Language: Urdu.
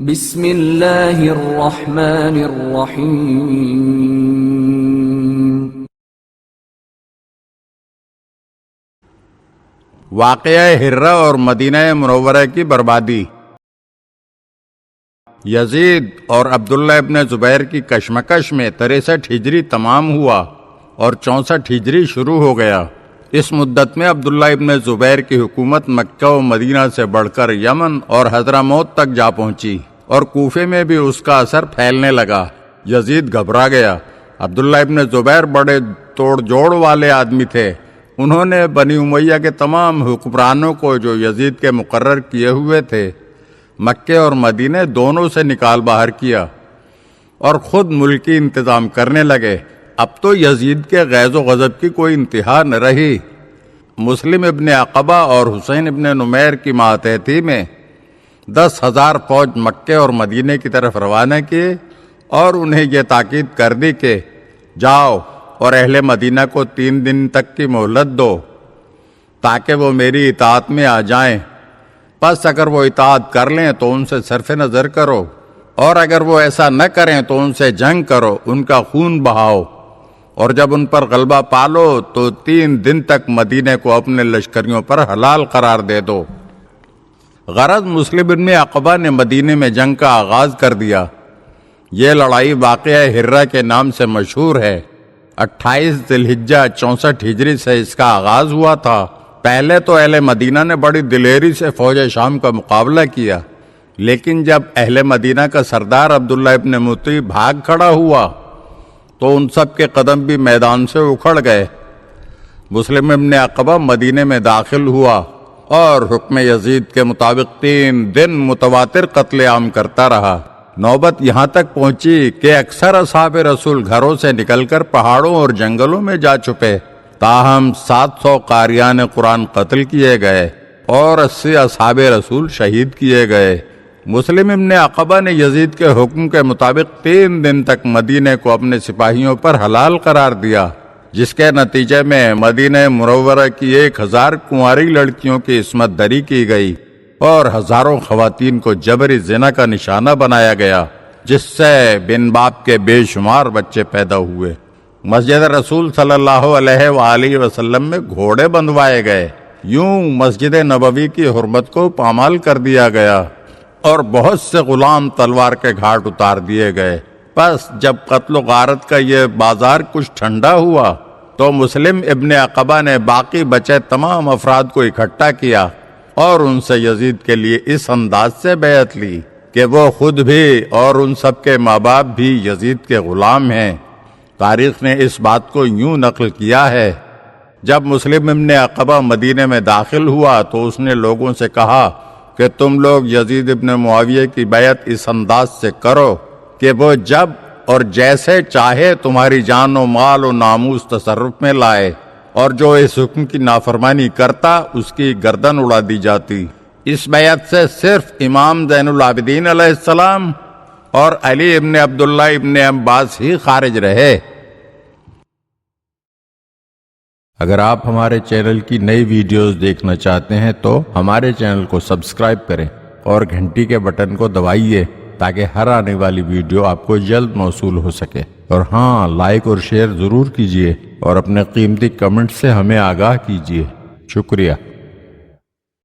بسم اللہ الرحمن الرحیم۔ واقعہ ہرہ اور مدینہ منورہ کی بربادی۔ یزید اور عبداللہ ابن زبیر کی کشمکش میں 63 ہجری تمام ہوا اور 64 ہجری شروع ہو گیا۔ اس مدت میں عبداللہ ابن زبیر کی حکومت مکہ و مدینہ سے بڑھ کر یمن اور حضرموت تک جا پہنچی اور کوفے میں بھی اس کا اثر پھیلنے لگا۔ یزید گھبرا گیا۔ عبداللہ ابن زبیر بڑے توڑ جوڑ والے آدمی تھے۔ انہوں نے بنی امیہ کے تمام حکمرانوں کو جو یزید کے مقرر کیے ہوئے تھے مکے اور مدینے دونوں سے نکال باہر کیا اور خود ملکی انتظام کرنے لگے۔ اب تو یزید کے غیظ و غضب کی کوئی انتہا نہ رہی۔ مسلم ابن عقبہ اور حسین ابن نمیر کی ماتحتی میں 10,000 فوج مکے اور مدینے کی طرف روانہ کیے اور انہیں یہ تاکید کر دی کہ جاؤ اور اہل مدینہ کو 3 دن تک کی مہلت دو تاکہ وہ میری اطاعت میں آ جائیں۔ پس اگر وہ اطاعت کر لیں تو ان سے صرف نظر کرو، اور اگر وہ ایسا نہ کریں تو ان سے جنگ کرو، ان کا خون بہاؤ، اور جب ان پر غلبہ پالو تو 3 دن تک مدینے کو اپنے لشکریوں پر حلال قرار دے دو۔ غرض مسلم ابن عقبہ نے مدینے میں جنگ کا آغاز کر دیا۔ یہ لڑائی واقعہ ہرہ کے نام سے مشہور ہے۔ 28 ذی الحجہ 64 ہجری سے اس کا آغاز ہوا تھا۔ پہلے تو اہل مدینہ نے بڑی دلیری سے فوج شام کا مقابلہ کیا، لیکن جب اہل مدینہ کا سردار عبداللہ ابن مطیع بھاگ کھڑا ہوا تو ان سب کے قدم بھی میدان سے اکھڑ گئے۔ مسلم ابن عقبہ مدینے میں داخل ہوا اور حکم یزید کے مطابق 3 دن متواتر قتل عام کرتا رہا۔ نوبت یہاں تک پہنچی کہ اکثر اصحاب رسول گھروں سے نکل کر پہاڑوں اور جنگلوں میں جا چھپے، تاہم 700 قاریان قرآن قتل کیے گئے اور 80 اصحاب رسول شہید کیے گئے۔ مسلم ابن عقبہ نے یزید کے حکم کے مطابق 3 دن تک مدینے کو اپنے سپاہیوں پر حلال قرار دیا، جس کے نتیجے میں مدینہ منورہ کی 1000 کنواری لڑکیوں کی عصمت دری کی گئی اور ہزاروں خواتین کو جبری زنا کا نشانہ بنایا گیا، جس سے بن باپ کے بے شمار بچے پیدا ہوئے۔ مسجد رسول صلی اللہ علیہ وآلہ وسلم میں گھوڑے بندھوائے گئے۔ یوں مسجد نبوی کی حرمت کو پامال کر دیا گیا اور بہت سے غلام تلوار کے گھاٹ اتار دیے گئے۔ پس جب قتل و غارت کا یہ بازار کچھ ٹھنڈا ہوا تو مسلم ابن عقبہ نے باقی بچے تمام افراد کو اکٹھا کیا اور ان سے یزید کے لیے اس انداز سے بیعت لی کہ وہ خود بھی اور ان سب کے ماں باپ بھی یزید کے غلام ہیں۔ تاریخ نے اس بات کو یوں نقل کیا ہے، جب مسلم ابن عقبہ مدینے میں داخل ہوا تو اس نے لوگوں سے کہا کہ تم لوگ یزید ابن معاویہ کی بیعت اس انداز سے کرو کہ وہ جب اور جیسے چاہے تمہاری جان و مال و ناموس تصرف میں لائے، اور جو اس حکم کی نافرمانی کرتا اس کی گردن اڑا دی جاتی۔ اس بیعت سے صرف امام زین العابدین علیہ السلام اور علی ابن عبداللہ ابن عباس ہی خارج رہے۔ اگر آپ ہمارے چینل کی نئی ویڈیوز دیکھنا چاہتے ہیں تو ہمارے چینل کو سبسکرائب کریں اور گھنٹی کے بٹن کو دبائیے تاکہ ہر آنے والی ویڈیو آپ کو جلد موصول ہو سکے۔ اور ہاں، لائک اور شیئر ضرور کیجیے اور اپنے قیمتی کمنٹ سے ہمیں آگاہ کیجیے۔ شکریہ۔